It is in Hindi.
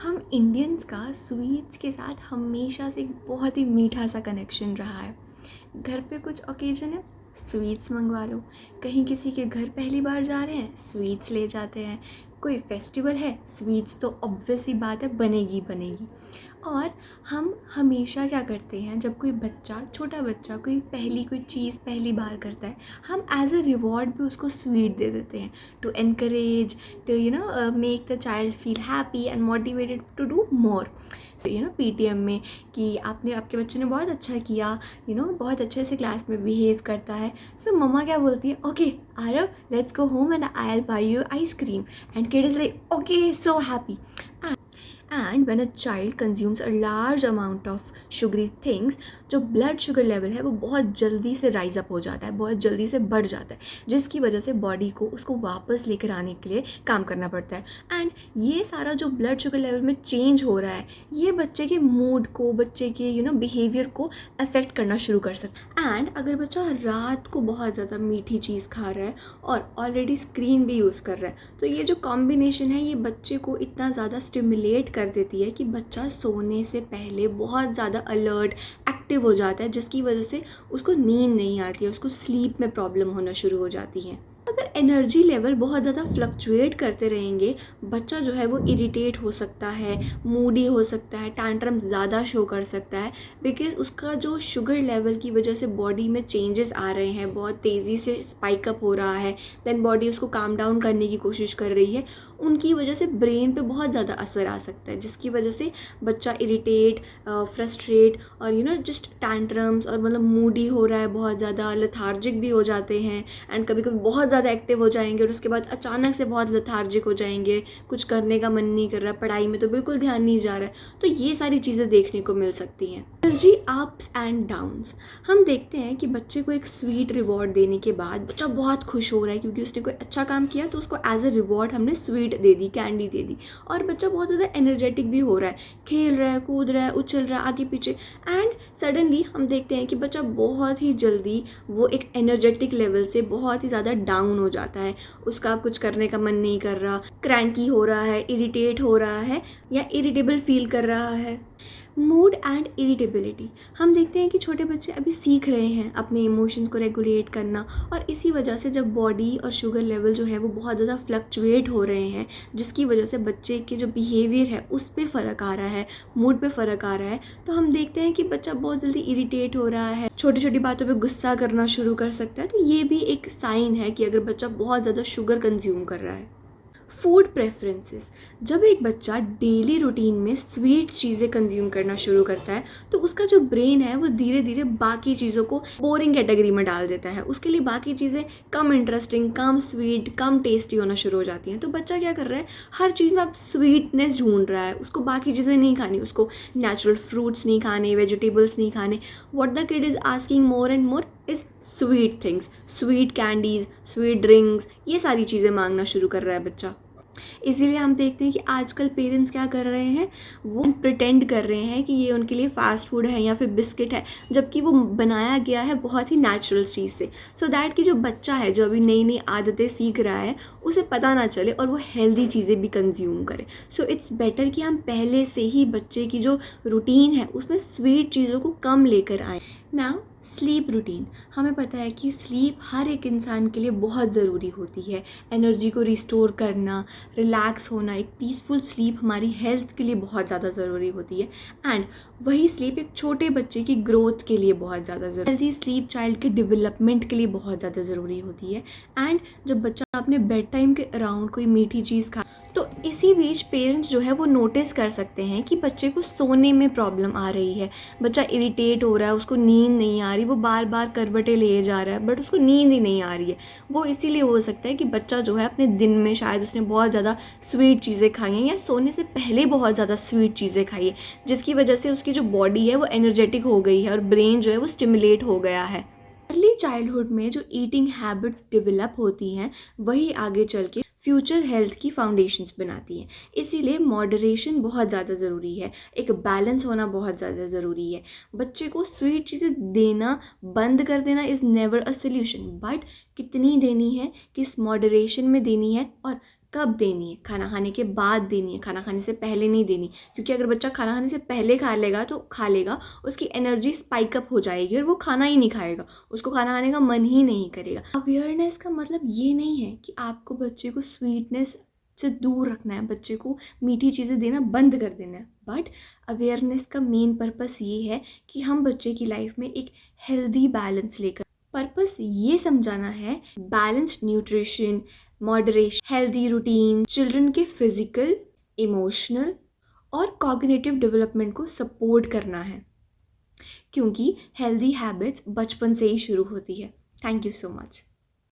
हम इंडियंस का स्वीट्स के साथ हमेशा से एक बहुत ही मीठा सा कनेक्शन रहा है। घर पे कुछ ओकेजन है, स्वीट्स मंगवा लो। कहीं किसी के घर पहली बार जा रहे हैं, स्वीट्स ले जाते हैं। कोई फेस्टिवल है, स्वीट्स तो ऑब्वियस सी बात है बनेगी बनेगी। और हम हमेशा क्या करते हैं, जब कोई बच्चा, छोटा बच्चा कोई चीज़ पहली बार करता है, हम एज अ रिवॉर्ड भी उसको स्वीट दे देते हैं to encourage, to make the child feel happy and motivated to do more. PTM में कि आपके बच्चे ने बहुत अच्छा किया, बहुत अच्छे से क्लास में बिहेव करता है। सो मम्मा क्या बोलती है, okay Aarav let's go home and I will buy you ice cream, and kid is like okay so happy. And when a child consumes a large amount of sugary things, जो ब्लड शुगर लेवल है वो बहुत जल्दी से राइज अप हो जाता है, बहुत जल्दी से बढ़ जाता है, जिसकी वजह से बॉडी को उसको वापस लेकर आने के लिए काम करना पड़ता है। एंड ये सारा जो ब्लड शुगर लेवल में चेंज हो रहा है, ये बच्चे के मूड को, बच्चे के बिहेवियर को अफेक्ट करना शुरू कर सकता है। एंड अगर बच्चा रात को बहुत ज़्यादा मीठी चीज़ खा रहा है और ऑलरेडी स्क्रीन भी यूज़ कर रहा है, तो ये जो कॉम्बिनेशन है ये बच्चे को इतना ज़्यादा स्टिमुलेट कर देती है कि बच्चा सोने से पहले बहुत ज़्यादा अलर्ट, एक्टिव हो जाता है, जिसकी वजह से उसको नींद नहीं आती है, उसको स्लीप में प्रॉब्लम होना शुरू हो जाती है। अगर एनर्जी लेवल बहुत ज़्यादा फ्लक्चुएट करते रहेंगे, बच्चा जो है वो इरिटेट हो सकता है, मूडी हो सकता है, टैंट्रम ज़्यादा शो कर सकता है, बिकॉज उसका जो शुगर लेवल की वजह से बॉडी में चेंजेस आ रहे हैं, बहुत तेज़ी से स्पाइक अप हो रहा है, देन बॉडी उसको काम डाउन करने की कोशिश कर रही है, उनकी वजह से ब्रेन पे बहुत ज़्यादा असर आ सकता है, जिसकी वजह से बच्चा इरिटेट, फ्रस्ट्रेट और जस्ट टैंट्रम्स और मतलब मूडी हो रहा है, बहुत ज़्यादा लेथार्जिक भी हो जाते हैं, एंड कभी कभी बहुत ज़्यादा एक्टिव हो जाएंगे और उसके बाद अचानक से बहुत लेथार्जिक हो जाएंगे, कुछ करने का मन नहीं कर रहा, पढ़ाई में तो बिल्कुल ध्यान नहीं जा रहा है। तो ये सारी चीज़ें देखने को मिल सकती हैं। एनर्जी अप्स एंड डाउन्स, हम देखते हैं कि बच्चे को एक स्वीट रिवॉर्ड देने के बाद बच्चा बहुत खुश हो रहा है क्योंकि उसने कोई अच्छा काम किया, तो उसको एज अ रिवॉर्ड हमने स्वीट दे दी, कैंडी दे दी, और बच्चा बहुत ज़्यादा एनर्जेटिक भी हो रहा है, खेल रहा है, कूद रहा है, उछल रहा है आगे पीछे, एंड सडनली हम देखते हैं कि बच्चा बहुत ही जल्दी वो एक एनर्जेटिक लेवल से बहुत ही ज़्यादा डाउन हो जाता है, उसका कुछ करने का मन नहीं कर रहा, क्रैंकी हो रहा है, इरिटेट हो रहा है या इरिटेबल फील कर रहा है। मूड एंड इरिटेबिलिटी, हम देखते हैं कि छोटे बच्चे अभी सीख रहे हैं अपने इमोशंस को रेगुलेट करना, और इसी वजह से जब बॉडी और शुगर लेवल जो है वो बहुत ज़्यादा फ्लक्चुएट हो रहे हैं, जिसकी वजह से बच्चे के जो बिहेवियर है उस पर फ़र्क आ रहा है, मूड पे फ़र्क आ रहा है, तो हम देखते हैं कि बच्चा बहुत जल्दी इरिटेट हो रहा है, छोटी छोटी बातों पे गुस्सा करना शुरू कर सकता है। तो ये भी एक साइन है कि अगर बच्चा बहुत ज़्यादा शुगर कंज्यूम कर रहा है। फूड प्रेफरेंसेस, जब एक बच्चा डेली रूटीन में स्वीट चीज़ें कंज्यूम करना शुरू करता है, तो उसका जो ब्रेन है वो धीरे धीरे बाकी चीज़ों को बोरिंग कैटेगरी में डाल देता है, उसके लिए बाकी चीज़ें कम इंटरेस्टिंग, कम स्वीट, कम टेस्टी होना शुरू हो जाती हैं। तो बच्चा क्या कर रहा है, हर चीज़ में अब स्वीटनेस ढूंढ रहा है, उसको बाकी चीज़ें नहीं खानी, उसको नेचुरल फ्रूट्स नहीं खाने, वेजिटेबल्स नहीं खाने, what the kid is asking more and more is sweet things, sweet candies, sweet drinks, ये सारी चीज़ें मांगना शुरू कर रहा है बच्चा। इसीलिए हम देखते हैं कि आजकल पेरेंट्स क्या कर रहे हैं, वो प्रिटेंड कर रहे हैं कि ये उनके लिए फ़ास्ट फूड है या फिर बिस्किट है, जबकि वो बनाया गया है बहुत ही नेचुरल चीज़ से, सो दैट कि जो बच्चा है, जो अभी नई नई आदतें सीख रहा है, उसे पता ना चले और वो हेल्दी चीज़ें भी कंज्यूम करे। सो इट्स बेटर कि हम पहले से ही बच्चे की जो रूटीन है उसमें स्वीट चीज़ों को कम लेकर आएँ। नाउ स्लीप रूटीन, हमें पता है कि स्लीप हर एक इंसान के लिए बहुत ज़रूरी होती है, एनर्जी को रिस्टोर करना, रिलैक्स होना, एक पीसफुल स्लीप हमारी हेल्थ के लिए बहुत ज़्यादा ज़रूरी होती है। एंड वही स्लीप एक छोटे बच्चे की ग्रोथ के लिए बहुत ज़्यादा ज़रूरी, हेल्थी स्लीप चाइल्ड के डेवलपमेंट के लिए बहुत ज़्यादा ज़रूरी होती है। एंड जब बच्चा अपने बेड टाइम के अराउंड कोई मीठी चीज़ खा, तो इसी बीच पेरेंट्स जो है वो नोटिस कर सकते हैं कि बच्चे को सोने में प्रॉब्लम आ रही है, बच्चा इरिटेट हो रहा है, उसको नींद नहीं आ रही, वो बार बार करवटें लिए जा रहा है बट उसको नींद ही नहीं आ रही है। वो इसीलिए हो सकता है कि बच्चा जो है अपने दिन में शायद उसने बहुत ज़्यादा स्वीट चीज़ें खाई हैं या सोने से पहले बहुत ज़्यादा स्वीट चीज़ें खाई है, जिसकी वजह से उसकी जो बॉडी है वो एनर्जेटिक हो गई है और ब्रेन जो है वो स्टिमुलेट हो गया है। अर्ली चाइल्डहुड में जो ईटिंग हैबिट्स डेवलप होती हैं, वही आगे चल के फ्यूचर हेल्थ की फाउंडेशंस बनाती हैं। इसीलिए मॉडरेशन बहुत ज़्यादा ज़रूरी है, एक बैलेंस होना बहुत ज़्यादा ज़रूरी है। बच्चे को स्वीट चीज़ें देना बंद कर देना is never a solution, but कितनी देनी है, किस मॉडरेशन में देनी है और कब देनी है? खाना खाने के बाद देनी है, खाना खाने से पहले नहीं देनी, क्योंकि अगर बच्चा खाना खाने से पहले खा लेगा उसकी एनर्जी स्पाइक अप हो जाएगी और वो खाना ही नहीं खाएगा, उसको खाना खाने का मन ही नहीं करेगा। अवेयरनेस का मतलब ये नहीं है कि आपको बच्चे को स्वीटनेस से दूर रखना है, बच्चे को मीठी चीज़ें देना बंद कर देना है, बट अवेयरनेस का मेन पर्पस ये है कि हम बच्चे की लाइफ में एक हेल्दी बैलेंस लेकर, पर्पस ये समझाना है balanced nutrition, moderation, healthy routine children के फिजिकल, इमोशनल और कॉग्निटिव डेवलपमेंट को सपोर्ट करना है, क्योंकि हेल्दी हैबिट्स बचपन से ही शुरू होती है। Thank you so much.